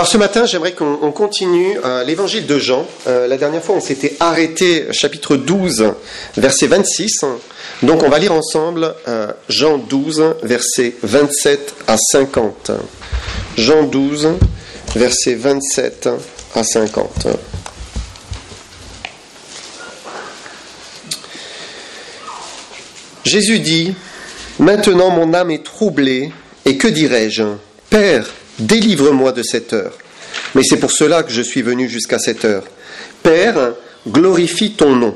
Alors ce matin, j'aimerais qu'on continue l'évangile de Jean. La dernière fois, on s'était arrêté chapitre 12, verset 26. Donc on va lire ensemble Jean 12, versets 27 à 50. Jean 12, versets 27 à 50. Jésus dit, « Maintenant mon âme est troublée, et que dirai-je ? Père, délivre-moi de cette heure. Mais c'est pour cela que je suis venu jusqu'à cette heure. Père, glorifie ton nom. »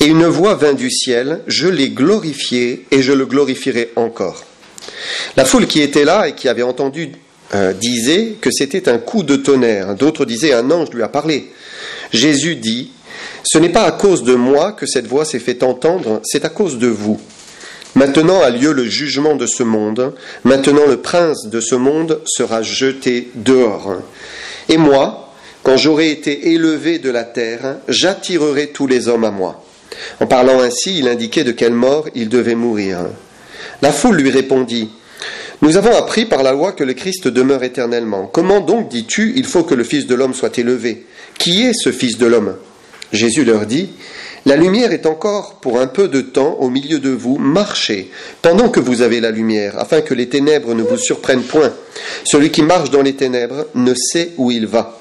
Et une voix vint du ciel, je l'ai glorifié et je le glorifierai encore. La foule qui était là et qui avait entendu disait que c'était un coup de tonnerre. D'autres disaient, un ange lui a parlé. Jésus dit, ce n'est pas à cause de moi que cette voix s'est fait entendre, c'est à cause de vous. Maintenant a lieu le jugement de ce monde. Maintenant le prince de ce monde sera jeté dehors. Et moi, quand j'aurai été élevé de la terre, j'attirerai tous les hommes à moi. En parlant ainsi, il indiquait de quelle mort il devait mourir. La foule lui répondit, « Nous avons appris par la loi que le Christ demeure éternellement. Comment donc dis-tu, il faut que le Fils de l'homme soit élevé ? Qui est ce Fils de l'homme » Jésus leur dit, « La lumière est encore pour un peu de temps au milieu de vous, marchez, pendant que vous avez la lumière, afin que les ténèbres ne vous surprennent point. Celui qui marche dans les ténèbres ne sait où il va.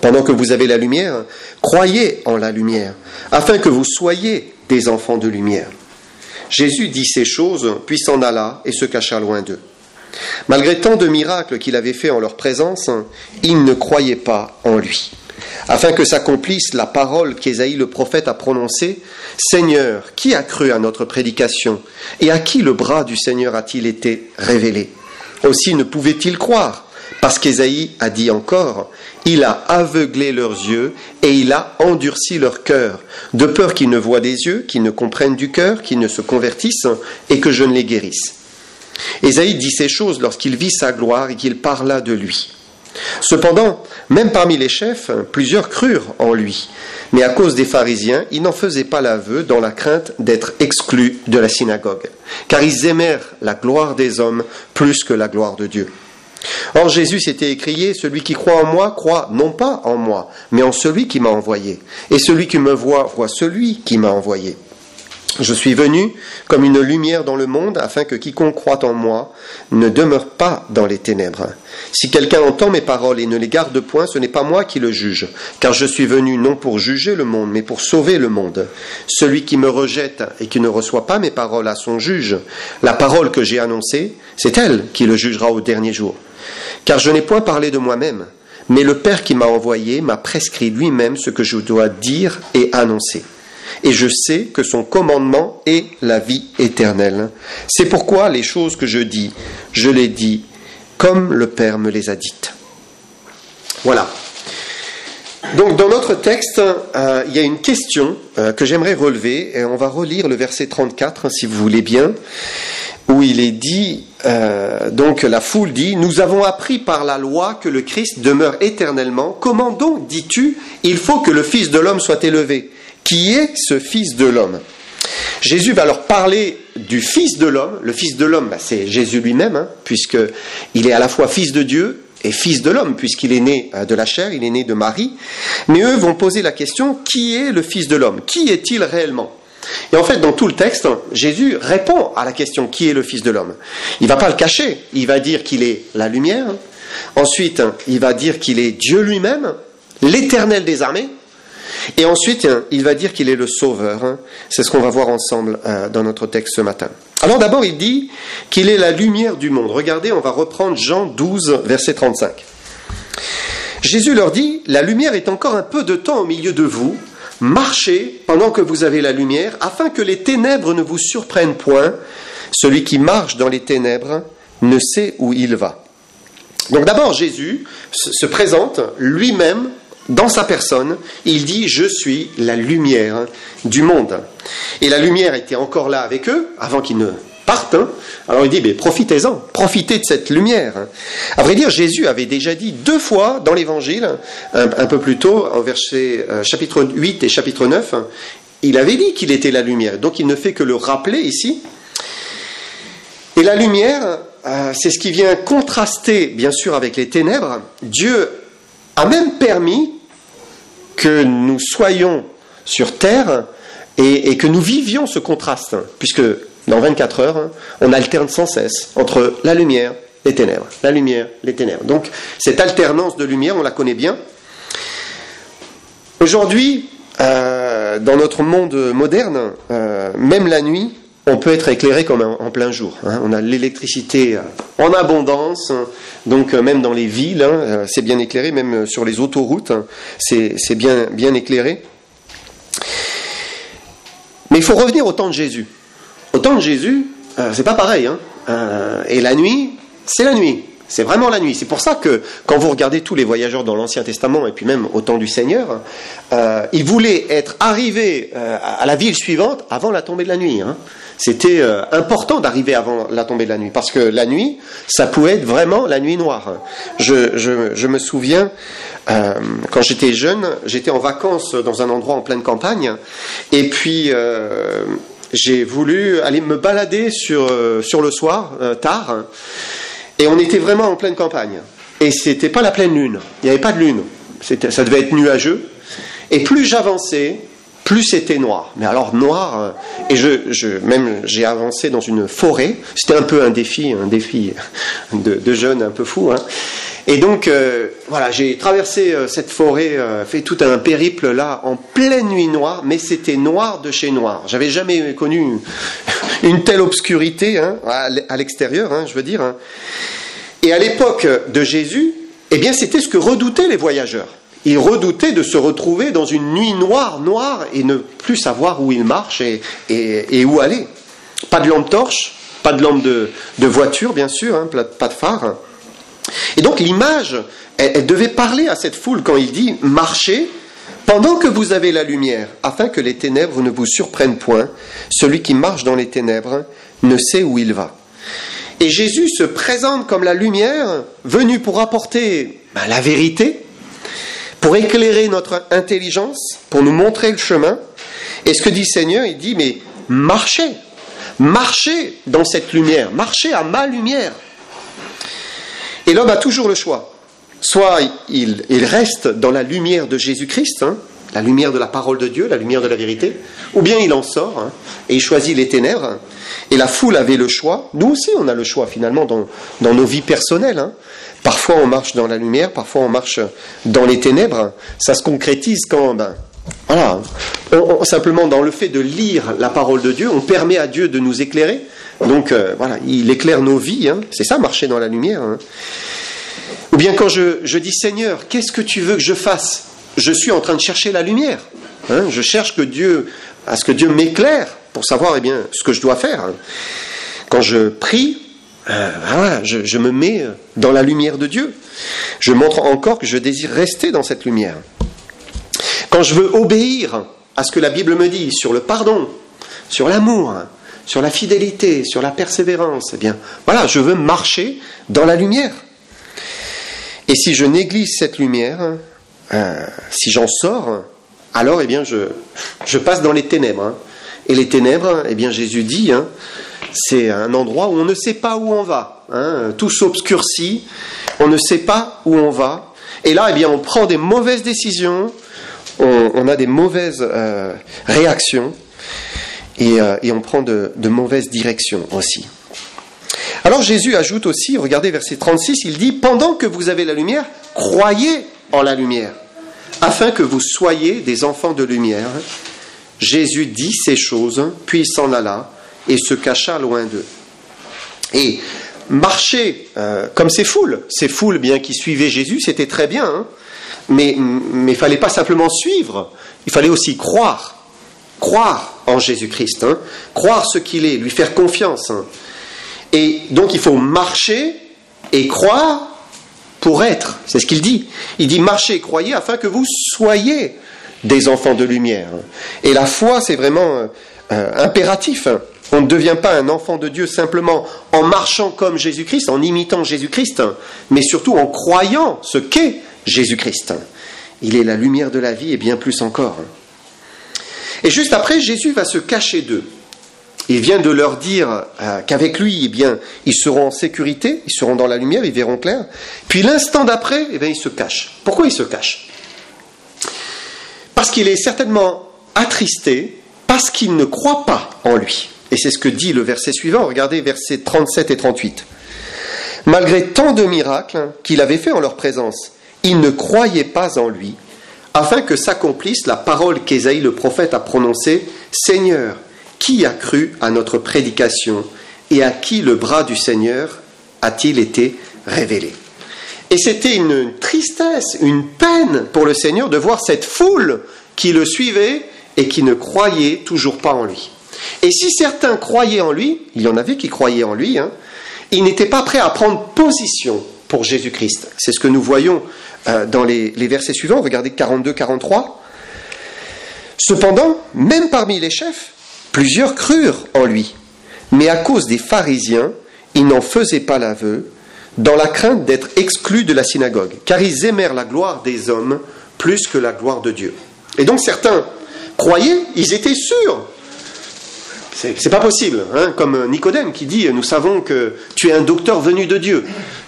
Pendant que vous avez la lumière, croyez en la lumière, afin que vous soyez des enfants de lumière. » Jésus dit ces choses, puis s'en alla et se cacha loin d'eux. Malgré tant de miracles qu'il avait faits en leur présence, ils ne croyaient pas en lui. Afin que s'accomplisse la parole qu'Ésaïe le prophète a prononcée, « Seigneur, qui a cru à notre prédication ? Et à qui le bras du Seigneur a-t-il été révélé ? Aussi ne pouvaient-ils croire, parce qu'Ésaïe a dit encore, « Il a aveuglé leurs yeux et il a endurci leur cœur, de peur qu'ils ne voient des yeux, qu'ils ne comprennent du cœur, qu'ils ne se convertissent et que je ne les guérisse. » Ésaïe dit ces choses lorsqu'il vit sa gloire et qu'il parla de lui. Cependant, même parmi les chefs, plusieurs crurent en lui. Mais à cause des pharisiens, ils n'en faisaient pas l'aveu dans la crainte d'être exclus de la synagogue. Car ils aimèrent la gloire des hommes plus que la gloire de Dieu. Or Jésus s'était écrié, « Celui qui croit en moi, croit non pas en moi, mais en celui qui m'a envoyé. Et celui qui me voit, voit celui qui m'a envoyé. Je suis venu comme une lumière dans le monde, afin que quiconque croit en moi ne demeure pas dans les ténèbres. Si quelqu'un entend mes paroles et ne les garde point, ce n'est pas moi qui le juge, car je suis venu non pour juger le monde, mais pour sauver le monde. Celui qui me rejette et qui ne reçoit pas mes paroles à son juge, la parole que j'ai annoncée, c'est elle qui le jugera au dernier jour. Car je n'ai point parlé de moi-même, mais le Père qui m'a envoyé m'a prescrit lui-même ce que je dois dire et annoncer. Et je sais que son commandement est la vie éternelle. C'est pourquoi les choses que je dis, je les dis comme le Père me les a dites. » Voilà. Donc dans notre texte, il y a une question que j'aimerais relever, et on va relire le verset 34, si vous voulez bien, où il est dit, donc la foule dit, « Nous avons appris par la loi que le Christ demeure éternellement. Comment donc dis-tu, il faut que le Fils de l'homme soit élevé ? Qui est ce Fils de l'homme » Jésus va leur parler du Fils de l'homme. Le Fils de l'homme, c'est Jésus lui-même, puisqu'il est à la fois Fils de Dieu et Fils de l'homme, puisqu'il est né de la chair, il est né de Marie. Mais eux vont poser la question, qui est le Fils de l'homme ? Qui est-il réellement ? Et en fait, dans tout le texte, Jésus répond à la question, qui est le Fils de l'homme ? Il ne va pas le cacher, il va dire qu'il est la lumière. Ensuite, il va dire qu'il est Dieu lui-même, l'Éternel des armées. Et ensuite, il va dire qu'il est le Sauveur. C'est ce qu'on va voir ensemble dans notre texte ce matin. Alors d'abord, il dit qu'il est la lumière du monde. Regardez, on va reprendre Jean 12, verset 35. Jésus leur dit, « La lumière est encore un peu de temps au milieu de vous. Marchez pendant que vous avez la lumière, afin que les ténèbres ne vous surprennent point. Celui qui marche dans les ténèbres ne sait où il va. » Donc d'abord, Jésus se présente lui-même dans sa personne, il dit « Je suis la lumière du monde ». Et la lumière était encore là avec eux, avant qu'ils ne partent. Alors il dit « Profitez-en, profitez de cette lumière ». À vrai dire, Jésus avait déjà dit 2 fois dans l'Évangile, un peu plus tôt, en versets chapitre 8 et chapitre 9, il avait dit qu'il était la lumière. Donc il ne fait que le rappeler ici. Et la lumière, c'est ce qui vient contraster, bien sûr, avec les ténèbres. Dieu a même permis que nous soyons sur terre et que nous vivions ce contraste, puisque dans 24 heures, on alterne sans cesse entre la lumière, les ténèbres, la lumière, les ténèbres. Donc, cette alternance de lumière, on la connaît bien. Aujourd'hui, dans notre monde moderne, même la nuit, on peut être éclairé comme en plein jour. On a l'électricité en abondance, donc même dans les villes, c'est bien éclairé, même sur les autoroutes, c'est bien éclairé. Mais il faut revenir au temps de Jésus. Au temps de Jésus, c'est pas pareil. Et la nuit, c'est la nuit. C'est vraiment la nuit. C'est pour ça que quand vous regardez tous les voyageurs dans l'Ancien Testament et puis même au temps du Seigneur, ils voulaient être arrivés à la ville suivante avant la tombée de la nuit. C'était important d'arriver avant la tombée de la nuit parce que la nuit, ça pouvait être vraiment la nuit noire. Je me souviens, quand j'étais jeune, j'étais en vacances dans un endroit en pleine campagne et puis j'ai voulu aller me balader sur le soir, tard. Et on était vraiment en pleine campagne. Et c'était pas la pleine lune. Il n'y avait pas de lune. Ça devait être nuageux. Et plus j'avançais, plus c'était noir. Mais alors noir. Et j'ai avancé dans une forêt. C'était un peu un défi de jeune un peu fou. Et donc, voilà, j'ai traversé cette forêt, fait tout un périple là, en pleine nuit noire, mais c'était noir de chez noir. J'avais jamais connu une telle obscurité à l'extérieur, je veux dire. Et à l'époque de Jésus, eh bien, c'était ce que redoutaient les voyageurs. Ils redoutaient de se retrouver dans une nuit noire, et ne plus savoir où ils marchent et où aller. Pas de lampe torche, pas de lampe de voiture, bien sûr, pas de phare. Et donc l'image, elle devait parler à cette foule quand il dit « Marchez pendant que vous avez la lumière, afin que les ténèbres ne vous surprennent point. Celui qui marche dans les ténèbres ne sait où il va. » Et Jésus se présente comme la lumière, venue pour apporter la vérité, pour éclairer notre intelligence, pour nous montrer le chemin. Et ce que dit le Seigneur, il dit « Mais marchez, marchez dans cette lumière, marchez à ma lumière. » Et l'homme a toujours le choix. Soit il reste dans la lumière de Jésus-Christ, la lumière de la parole de Dieu, la lumière de la vérité, ou bien il en sort et il choisit les ténèbres. Et la foule avait le choix. Nous aussi, on a le choix finalement dans nos vies personnelles. Parfois on marche dans la lumière, parfois on marche dans les ténèbres. Ça se concrétise quand, simplement dans le fait de lire la parole de Dieu, on permet à Dieu de nous éclairer. Donc voilà, il éclaire nos vies, c'est ça, marcher dans la lumière. Ou bien quand je dis Seigneur, qu'est-ce que tu veux que je fasse? Je suis en train de chercher la lumière. Je cherche à ce que Dieu m'éclaire pour savoir ce que je dois faire. Quand je prie, je me mets dans la lumière de Dieu. Je montre encore que je désire rester dans cette lumière. Quand je veux obéir à ce que la Bible me dit sur le pardon, sur l'amour, sur la fidélité, sur la persévérance, je veux marcher dans la lumière. Et si je néglige cette lumière, si j'en sors, alors je passe dans les ténèbres. Et les ténèbres, Jésus dit, c'est un endroit où on ne sait pas où on va. Tout s'obscurcit, on ne sait pas où on va. Et là, on prend des mauvaises décisions, on a des mauvaises réactions. Et on prend de mauvaises directions aussi. Alors Jésus ajoute aussi, regardez verset 36, il dit « Pendant que vous avez la lumière, croyez en la lumière, afin que vous soyez des enfants de lumière. » Jésus dit ces choses, puis il s'en alla et se cacha loin d'eux. Et marcher comme ces foules bien qui suivaient Jésus, c'était très bien, mais il fallait pas simplement suivre, il fallait aussi croire en Jésus-Christ, croire ce qu'il est, lui faire confiance. Et donc il faut marcher et croire pour être, c'est ce qu'il dit. Il dit marchez et croyez afin que vous soyez des enfants de lumière. Et la foi, c'est vraiment impératif. On ne devient pas un enfant de Dieu simplement en marchant comme Jésus-Christ, en imitant Jésus-Christ, mais surtout en croyant ce qu'est Jésus-Christ. Il est la lumière de la vie et bien plus encore. Et juste après, Jésus va se cacher d'eux. Il vient de leur dire qu'avec lui, eh bien, ils seront en sécurité, ils seront dans la lumière, ils verront clair. Puis l'instant d'après, eh bien, il se cache. Pourquoi il se cache? Parce qu'il est certainement attristé, parce qu'il ne croit pas en lui. Et c'est ce que dit le verset suivant, regardez versets 37 et 38. Malgré tant de miracles qu'il avait fait en leur présence, ils ne croyaient pas en lui, afin que s'accomplisse la parole qu'Ésaïe le prophète a prononcée, « Seigneur, qui a cru à notre prédication et à qui le bras du Seigneur a-t-il été révélé ?» Et c'était une tristesse, une peine pour le Seigneur de voir cette foule qui le suivait et qui ne croyait toujours pas en lui. Et si certains croyaient en lui, il y en avait qui croyaient en lui, ils n'étaient pas prêts à prendre position pour Jésus-Christ. C'est ce que nous voyons dans les versets suivants, regardez 42-43. Cependant, même parmi les chefs, plusieurs crurent en lui, mais à cause des pharisiens, ils n'en faisaient pas l'aveu, dans la crainte d'être exclus de la synagogue, car ils aimèrent la gloire des hommes plus que la gloire de Dieu. Et donc certains croyaient, ils étaient sûrs. C'est pas possible, comme Nicodème qui dit « Nous savons que tu es un docteur venu de Dieu ».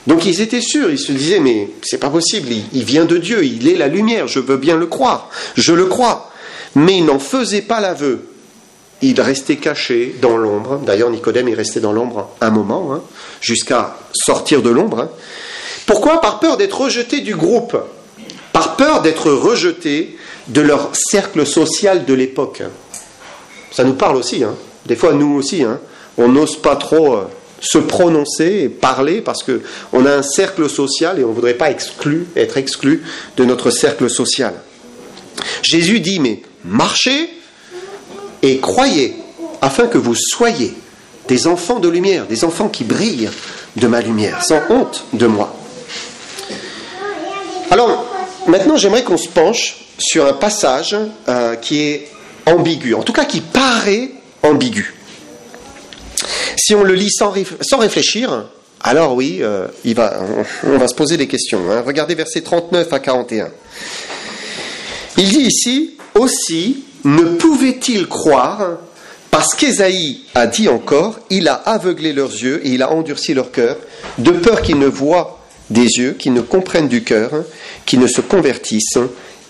Donc ils étaient sûrs, ils se disaient « Mais c'est pas possible, il vient de Dieu, il est la lumière, je veux bien le croire, je le crois ». Mais ils n'en faisaient pas l'aveu. Ils restaient cachés dans l'ombre. D'ailleurs, Nicodème est resté dans l'ombre un moment, jusqu'à sortir de l'ombre. Pourquoi? Par peur d'être rejeté du groupe, par peur d'être rejeté de leur cercle social de l'époque. Ça nous parle aussi, Des fois, nous aussi, on n'ose pas trop se prononcer et parler parce qu'on a un cercle social et on ne voudrait pas être exclu de notre cercle social. Jésus dit, mais marchez et croyez afin que vous soyez des enfants de lumière, des enfants qui brillent de ma lumière, sans honte de moi. Alors, maintenant, j'aimerais qu'on se penche sur un passage qui est ambigu, en tout cas qui paraît ambigu. Si on le lit sans réfléchir, alors oui, on va se poser des questions. Regardez versets 39 à 41. Il dit ici, « Aussi ne pouvait-il croire, parce qu'Ésaïe a dit encore, il a aveuglé leurs yeux et il a endurci leur cœur, de peur qu'ils ne voient des yeux, qu'ils ne comprennent du cœur, qu'ils ne se convertissent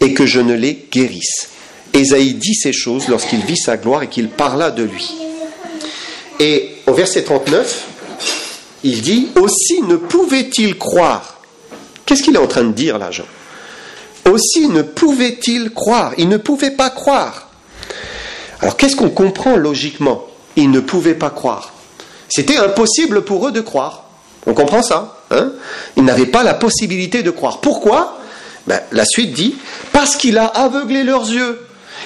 et que je ne les guérisse. » Ésaïe dit ces choses lorsqu'il vit sa gloire et qu'il parla de lui. Et au verset 39, il dit, « Aussi ne pouvait-il croire ». Qu'est-ce qu'il est en train de dire là, Jean? Aussi ne pouvait-il croire. Il ne pouvait pas croire. Alors qu'est-ce qu'on comprend logiquement? Ils ne pouvaient pas croire. C'était impossible pour eux de croire. On comprend ça, Ils n'avaient pas la possibilité de croire. Pourquoi? La suite dit, parce qu'il a aveuglé leurs yeux.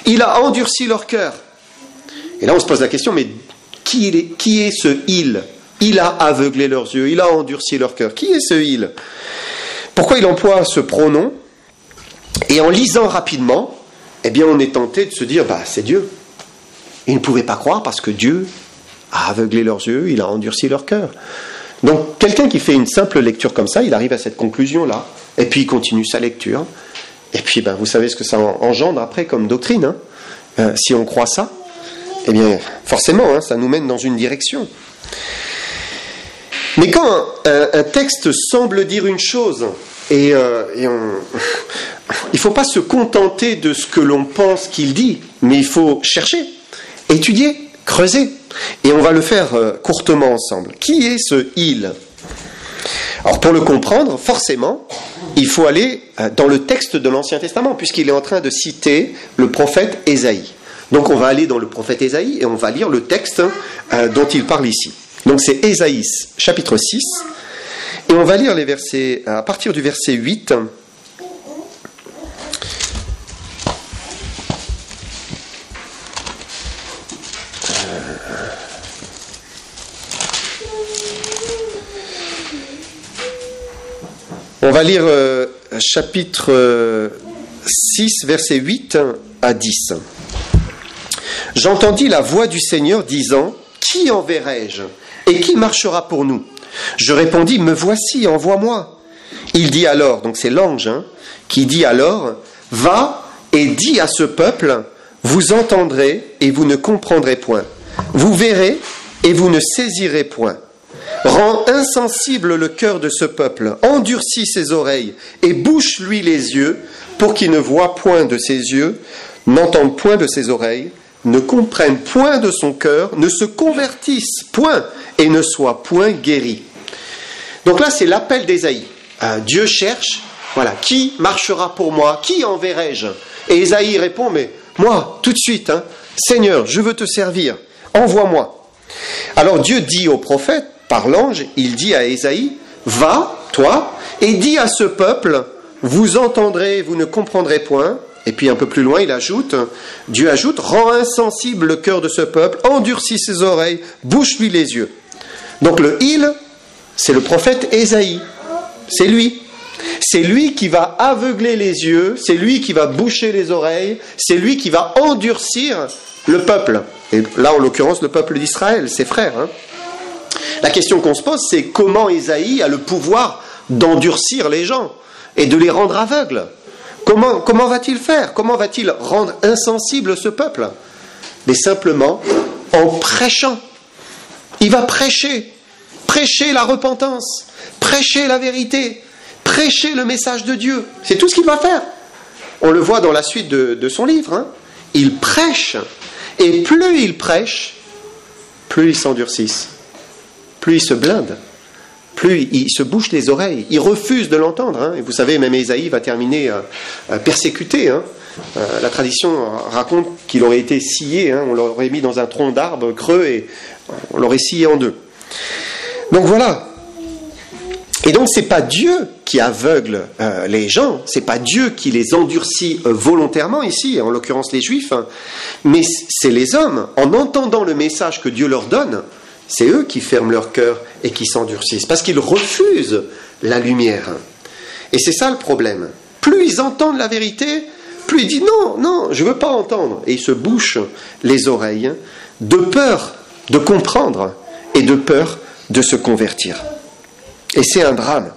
Il a endurci leur cœur. Et là on se pose la question, mais qui est ce « il » ? Il a aveuglé leurs yeux, il a endurci leur cœur. Qui est ce « il » ? Pourquoi il emploie ce pronom? Et en lisant rapidement, eh bien on est tenté de se dire, c'est Dieu. Ils ne pouvaient pas croire parce que Dieu a aveuglé leurs yeux, il a endurci leur cœur. Donc quelqu'un qui fait une simple lecture comme ça, il arrive à cette conclusion-là, et puis il continue sa lecture. Et puis vous savez ce que ça engendre après comme doctrine. Si on croit ça, eh bien forcément, ça nous mène dans une direction. Mais quand un texte semble dire une chose, il ne faut pas se contenter de ce que l'on pense qu'il dit, mais il faut chercher, étudier, creuser. Et on va le faire courtement ensemble. Qui est ce « il » ? Alors pour le comprendre, forcément, il faut aller dans le texte de l'Ancien Testament, puisqu'il est en train de citer le prophète Ésaïe. Donc on va aller dans le prophète Ésaïe et on va lire le texte dont il parle ici. Donc c'est Ésaïe chapitre 6, et on va lire les versets, à partir du verset 8, on va lire chapitre 6, versets 8 à 10. « J'entendis la voix du Seigneur disant, « Qui enverrai-je ? Et qui marchera pour nous ? Je répondis, « Me voici, envoie-moi. » Il dit alors, donc c'est l'ange qui dit alors, « Va et dis à ce peuple, vous entendrez et vous ne comprendrez point. Vous verrez et vous ne saisirez point. Rends insensible le cœur de ce peuple, endurcis ses oreilles et bouche-lui les yeux pour qu'il ne voie point de ses yeux, n'entende point de ses oreilles, ne comprenne point de son cœur, ne se convertisse point et ne soit point guéri. Donc là, c'est l'appel d'Ésaïe. Dieu cherche, voilà, qui marchera pour moi, qui enverrai-je? Et Ésaïe répond, mais moi, tout de suite, Seigneur, je veux te servir, envoie-moi. Alors Dieu dit au prophète, par l'ange, il dit à Ésaïe, va, toi, et dis à ce peuple, vous entendrez, vous ne comprendrez point. Et puis un peu plus loin, Dieu ajoute, rends insensible le cœur de ce peuple, endurcis ses oreilles, bouche-lui les yeux. Donc le il, c'est le prophète Ésaïe. C'est lui. C'est lui qui va aveugler les yeux, c'est lui qui va boucher les oreilles, c'est lui qui va endurcir le peuple. Et là, en l'occurrence, le peuple d'Israël, ses frères. La question qu'on se pose, c'est comment Ésaïe a le pouvoir d'endurcir les gens et de les rendre aveugles. Comment va-t-il faire? Comment va-t-il rendre insensible ce peuple? Mais simplement en prêchant. Il va prêcher la repentance, prêcher la vérité, prêcher le message de Dieu. C'est tout ce qu'il va faire. On le voit dans la suite de son livre. Il prêche, et plus il prêche, plus ils s'endurcissent, plus ils se blindent, plus il se bouche les oreilles, il refuse de l'entendre. Et vous savez, même Ésaïe va terminer persécuté. La tradition raconte qu'il aurait été scié, on l'aurait mis dans un tronc d'arbre creux et on l'aurait scié en deux. Donc voilà. Et donc c'est pas Dieu qui aveugle les gens, c'est pas Dieu qui les endurcit volontairement ici, en l'occurrence les Juifs, mais c'est les hommes, en entendant le message que Dieu leur donne, c'est eux qui ferment leur cœur et qui s'endurcissent, parce qu'ils refusent la lumière. Et c'est ça le problème. Plus ils entendent la vérité, plus ils disent non, je ne veux pas entendre. Et ils se bouchent les oreilles de peur de comprendre et de peur de se convertir. Et c'est un drame.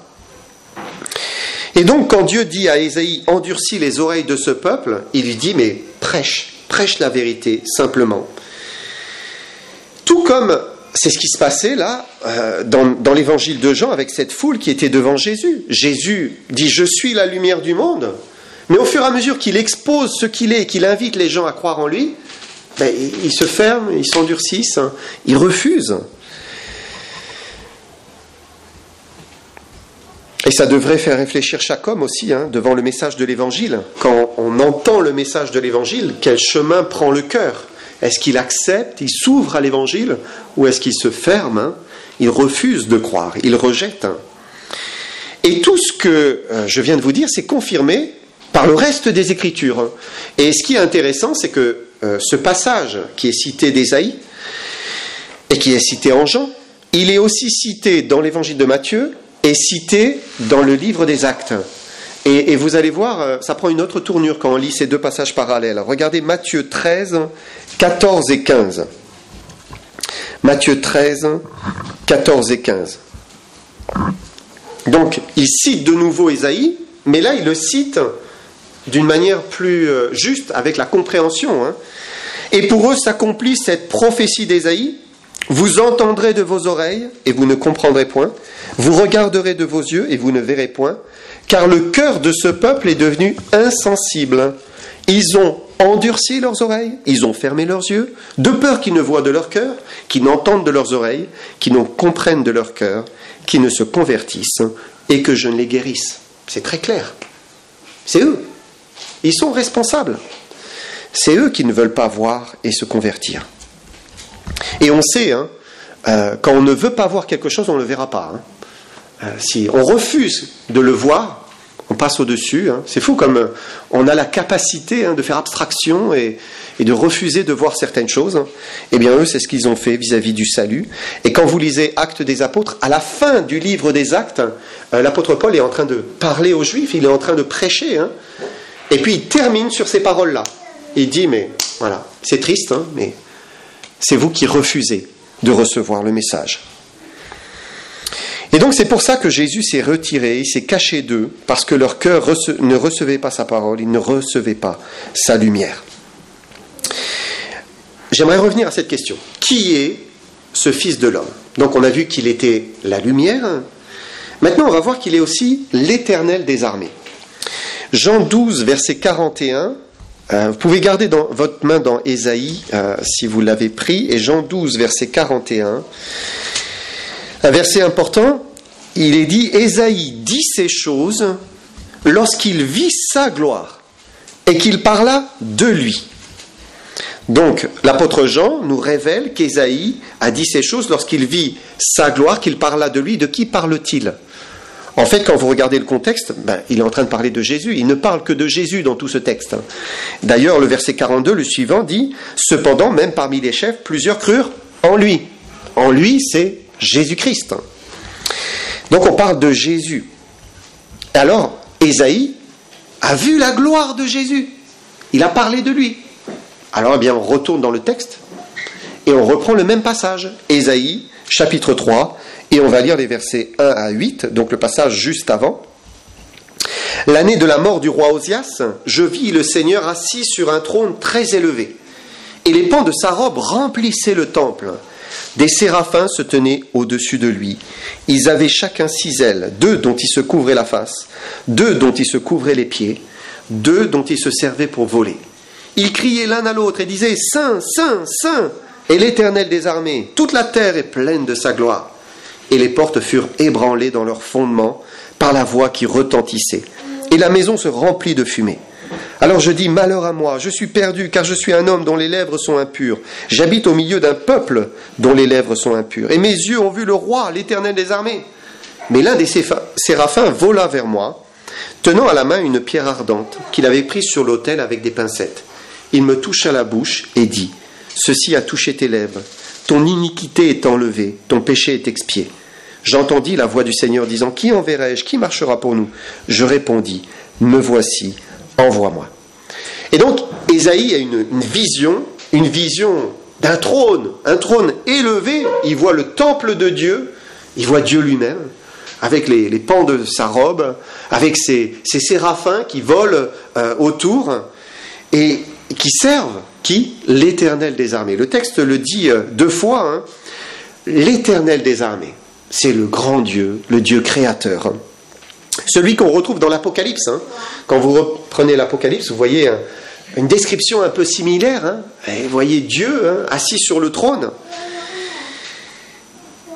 Et donc quand Dieu dit à Ésaïe, endurcis les oreilles de ce peuple, il lui dit, mais prêche la vérité simplement. Tout comme c'est ce qui se passait là, dans l'évangile de Jean, avec cette foule qui était devant Jésus. Jésus dit, je suis la lumière du monde. Mais au fur et à mesure qu'il expose ce qu'il est et qu'il invite les gens à croire en lui, ils se ferment, ils s'endurcissent, ils refusent. Et ça devrait faire réfléchir chaque homme aussi, devant le message de l'évangile. Quand on entend le message de l'évangile, quel chemin prend le cœur ? Est-ce qu'il accepte, il s'ouvre à l'évangile, ou est-ce qu'il se ferme, il refuse de croire, il rejette. Et tout ce que je viens de vous dire, c'est confirmé par le reste des Écritures. Et ce qui est intéressant, c'est que ce passage qui est cité d'Ésaïe, et qui est cité en Jean, il est aussi cité dans l'évangile de Matthieu, et cité dans le livre des Actes. Et vous allez voir, ça prend une autre tournure quand on lit ces deux passages parallèles. Regardez Matthieu 13, 14 et 15. Matthieu 13, 14 et 15. Donc, il cite de nouveau Ésaïe, mais là, il le cite d'une manière plus juste, avec la compréhension. Et pour eux s'accomplit cette prophétie d'Ésaïe. Vous entendrez de vos oreilles, et vous ne comprendrez point. Vous regarderez de vos yeux, et vous ne verrez point. Car le cœur de ce peuple est devenu insensible. Ils ont endurci leurs oreilles, ils ont fermé leurs yeux, de peur qu'ils ne voient de leur cœur, qu'ils n'entendent de leurs oreilles, qu'ils ne comprennent de leur cœur, qu'ils ne se convertissent, et que je ne les guérisse. C'est très clair. C'est eux. Ils sont responsables. C'est eux qui ne veulent pas voir et se convertir. Et on sait, quand on ne veut pas voir quelque chose, on ne le verra pas. Si on refuse de le voir, on passe au-dessus. C'est fou comme on a la capacité de faire abstraction et de refuser de voir certaines choses. Eh bien, eux, c'est ce qu'ils ont fait vis-à-vis du salut. Et quand vous lisez Actes des Apôtres, à la fin du livre des Actes, l'apôtre Paul est en train de parler aux Juifs, il est en train de prêcher. Et puis, il termine sur ces paroles-là. Il dit, mais voilà, c'est triste, mais c'est vous qui refusez de recevoir le message. Et donc c'est pour ça que Jésus s'est retiré, il s'est caché d'eux, parce que leur cœur ne recevait pas sa parole, ils ne recevaient pas sa lumière. j'aimerais revenir à cette question. Qui est ce Fils de l'homme? Donc on a vu qu'il était la lumière. Maintenant on va voir qu'il est aussi l'Éternel des armées. Jean 12, verset 41. Vous pouvez garder dans votre main dans Ésaïe, si vous l'avez pris, et Jean 12, verset 41. Un verset important, il est dit, Ésaïe dit ces choses lorsqu'il vit sa gloire, et qu'il parla de lui. Donc, l'apôtre Jean nous révèle qu'Ésaïe a dit ces choses lorsqu'il vit sa gloire, qu'il parla de lui. De qui parle-t-il ? En fait, quand vous regardez le contexte, il est en train de parler de Jésus. Il ne parle que de Jésus dans tout ce texte. D'ailleurs, le verset 42, le suivant, dit « Cependant, même parmi les chefs, plusieurs crurent en lui. » En lui, c'est Jésus-Christ. Donc, on parle de Jésus. Alors, Ésaïe a vu la gloire de Jésus. Il a parlé de lui. Alors, eh bien, on retourne dans le texte et on reprend le même passage. Ésaïe, chapitre 3, et on va lire les versets 1 à 8, donc le passage juste avant. L'année de la mort du roi Osias, je vis le Seigneur assis sur un trône très élevé, et les pans de sa robe remplissaient le temple. Des séraphins se tenaient au-dessus de lui. Ils avaient chacun 6 ailes, 2 dont ils se couvraient la face, 2 dont ils se couvraient les pieds, 2 dont ils se servaient pour voler. Ils criaient l'un à l'autre et disaient « Saint, Saint, Saint est l'Éternel des armées, toute la terre est pleine de sa gloire. » Et les portes furent ébranlées dans leurs fondements par la voix qui retentissait. Et la maison se remplit de fumée. Alors je dis, malheur à moi, je suis perdu, car je suis un homme dont les lèvres sont impures. J'habite au milieu d'un peuple dont les lèvres sont impures. Et mes yeux ont vu le roi, l'Éternel des armées. Mais l'un des séraphins vola vers moi, tenant à la main une pierre ardente qu'il avait prise sur l'autel avec des pincettes. Il me toucha la bouche et dit, ceci a touché tes lèvres. Ton iniquité est enlevée, ton péché est expié. J'entendis la voix du Seigneur disant, qui enverrai-je, qui marchera pour nous? Je répondis, me voici, envoie-moi. Et donc, Ésaïe a une vision d'un trône, un trône élevé. Il voit le temple de Dieu, il voit Dieu lui-même, avec les pans de sa robe, avec ces séraphins qui volent autour et qui servent. Qui? L'Éternel des armées. Le texte le dit 2 fois, l'Éternel des armées. C'est le grand Dieu, le Dieu créateur. Celui qu'on retrouve dans l'Apocalypse. Quand vous reprenez l'Apocalypse, vous voyez une description un peu similaire. Et vous voyez Dieu assis sur le trône.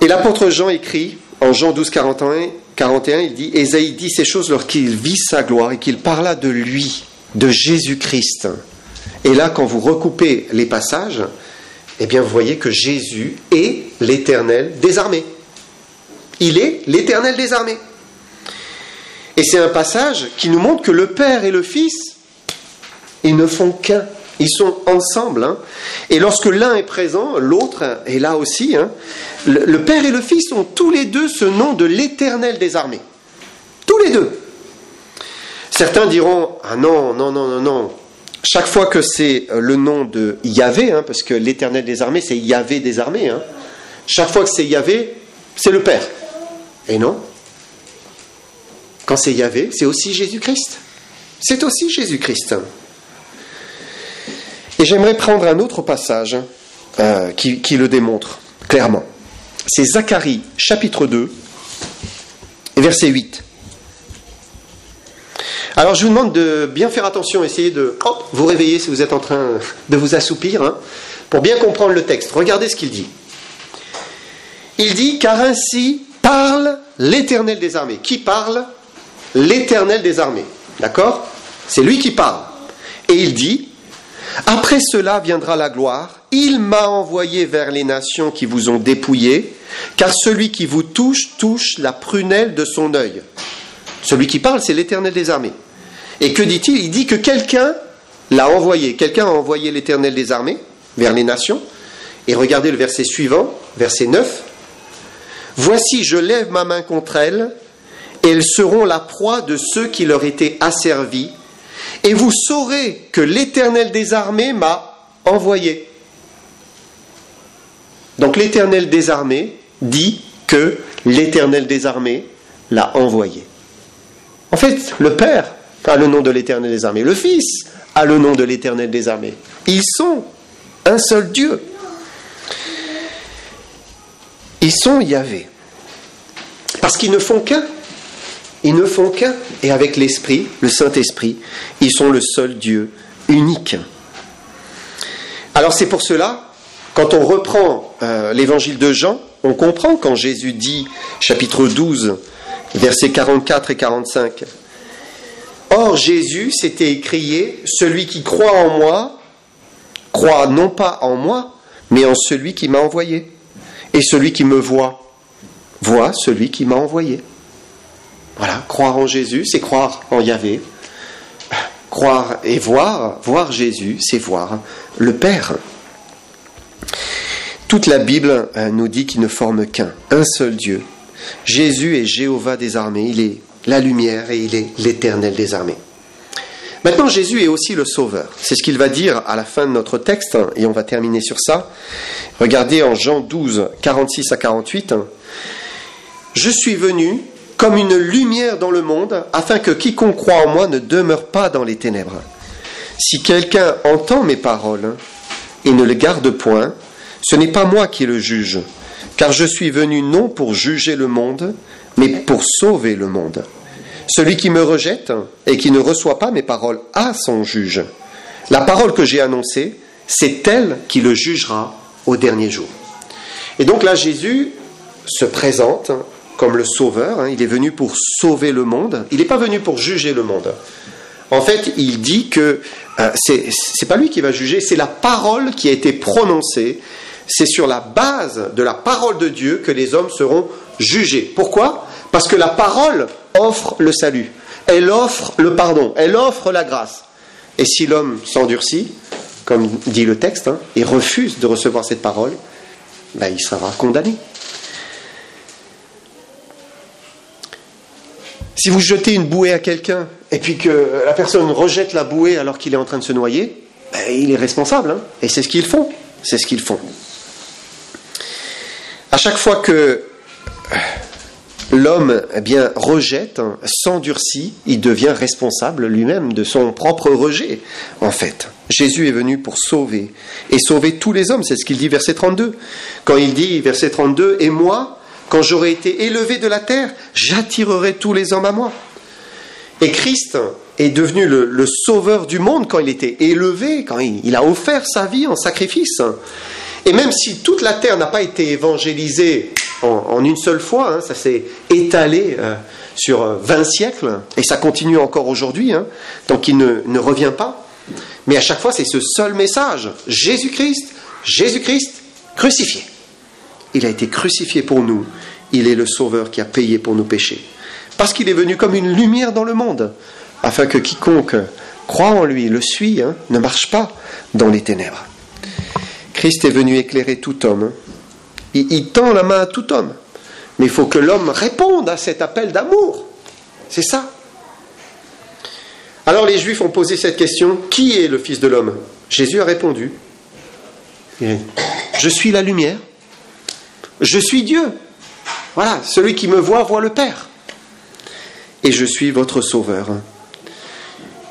Et l'apôtre Jean écrit, en Jean 12, 41, il dit, Ésaïe dit ces choses lorsqu'il vit sa gloire et qu'il parla de lui, de Jésus-Christ. Et là, quand vous recoupez les passages, eh bien, vous voyez que Jésus est l'Éternel des armées. Il est l'Éternel des armées. Et c'est un passage qui nous montre que le Père et le Fils, ils ne font qu'un. Ils sont ensemble. Et lorsque l'un est présent, l'autre est là aussi. Le Père et le Fils ont tous les deux ce nom de l'Éternel des armées. Tous les deux. Certains diront, ah non, non, non, non, non. Chaque fois que c'est le nom de Yahvé, parce que l'Éternel des armées, c'est Yahvé des armées, chaque fois que c'est Yahvé, c'est le Père. Et non. Quand c'est Yahvé, c'est aussi Jésus-Christ. C'est aussi Jésus-Christ. Et j'aimerais prendre un autre passage qui le démontre clairement. C'est Zacharie, chapitre 2, verset 8. Alors je vous demande de bien faire attention, essayez de vous réveiller si vous êtes en train de vous assoupir, pour bien comprendre le texte. Regardez ce qu'il dit. Il dit, car ainsi parle l'Éternel des armées. Qui parle? L'Éternel des armées. D'accord? C'est lui qui parle. Et il dit, après cela viendra la gloire, il m'a envoyé vers les nations qui vous ont dépouillé, car celui qui vous touche, touche la prunelle de son œil. Celui qui parle, c'est l'Éternel des armées. Et que dit-il? Il dit que quelqu'un l'a envoyé. Quelqu'un a envoyé l'Éternel des armées vers les nations. Et regardez le verset suivant, verset 9. Voici, je lève ma main contre elles, et elles seront la proie de ceux qui leur étaient asservis. Et vous saurez que l'Éternel des armées m'a envoyé. Donc l'Éternel des armées dit que l'Éternel des armées l'a envoyé. En fait, le Père a le nom de l'Éternel des armées. Le Fils a le nom de l'Éternel des armées. Ils sont un seul Dieu. Ils sont Yahvé. Parce qu'ils ne font qu'un. Ils ne font qu'un. Et avec l'Esprit, le Saint-Esprit, ils sont le seul Dieu unique. Alors c'est pour cela, quand on reprend l'évangile de Jean, on comprend quand Jésus dit, chapitre 12, versets 44 et 45, « Or Jésus s'était écrié, celui qui croit en moi, croit non pas en moi, mais en celui qui m'a envoyé. Et celui qui me voit, voit celui qui m'a envoyé. » Voilà, croire en Jésus, c'est croire en Yahvé. Croire et voir Jésus, c'est voir le Père. Toute la Bible nous dit qu'il ne forme qu'un, un seul Dieu. Jésus est Jéhovah des armées, il est la lumière et il est l'Éternel des armées. Maintenant, Jésus est aussi le Sauveur. C'est ce qu'il va dire à la fin de notre texte, et on va terminer sur ça. Regardez en Jean 12, 46 à 48. « Je suis venu comme une lumière dans le monde, afin que quiconque croit en moi ne demeure pas dans les ténèbres. Si quelqu'un entend mes paroles et ne les garde point, ce n'est pas moi qui le juge, car je suis venu non pour juger le monde, mais pour sauver le monde. Celui qui me rejette et qui ne reçoit pas mes paroles a son juge. La parole que j'ai annoncée, c'est elle qui le jugera au dernier jour. » Et donc là, Jésus se présente comme le Sauveur. Il est venu pour sauver le monde. Il n'est pas venu pour juger le monde. En fait, il dit que c'est pas lui qui va juger, c'est la parole qui a été prononcée. C'est sur la base de la parole de Dieu que les hommes seront jugés. Pourquoi ? Parce que la parole offre le salut. Elle offre le pardon. Elle offre la grâce. Et si l'homme s'endurcit, comme dit le texte, et refuse de recevoir cette parole, il sera condamné. Si vous jetez une bouée à quelqu'un, et puis que la personne rejette la bouée alors qu'il est en train de se noyer, il est responsable. Et c'est ce qu'ils font. C'est ce qu'ils font. À chaque fois que l'homme rejette, s'endurcit, il devient responsable lui-même de son propre rejet, en fait. Jésus est venu pour sauver, et sauver tous les hommes, c'est ce qu'il dit verset 32. Quand il dit, verset 32, « Et moi, quand j'aurai été élevé de la terre, j'attirerai tous les hommes à moi. » Et Christ est devenu le sauveur du monde quand il était élevé, quand il a offert sa vie en sacrifice. Et même si toute la terre n'a pas été évangélisée en une seule fois, ça s'est étalé sur 20 siècles, et ça continue encore aujourd'hui, tant qu'il ne revient pas. Mais à chaque fois, c'est ce seul message, Jésus-Christ, crucifié. Il a été crucifié pour nous, il est le Sauveur qui a payé pour nos péchés. Parce qu'il est venu comme une lumière dans le monde, afin que quiconque croit en lui, le suit, ne marche pas dans les ténèbres. Christ est venu éclairer tout homme. Il tend la main à tout homme. Mais il faut que l'homme réponde à cet appel d'amour. C'est ça. Alors les Juifs ont posé cette question, qui est le Fils de l'homme ? Jésus a répondu, je suis la lumière, je suis Dieu. Voilà, celui qui me voit, voit le Père. Et je suis votre Sauveur.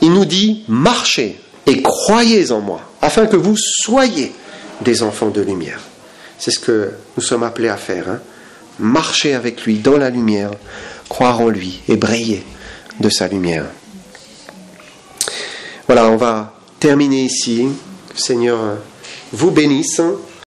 Il nous dit, marchez et croyez en moi, afin que vous soyez des enfants de lumière. C'est ce que nous sommes appelés à faire. Marcher avec lui dans la lumière, croire en lui et briller de sa lumière. Voilà, on va terminer ici. Que le Seigneur vous bénisse.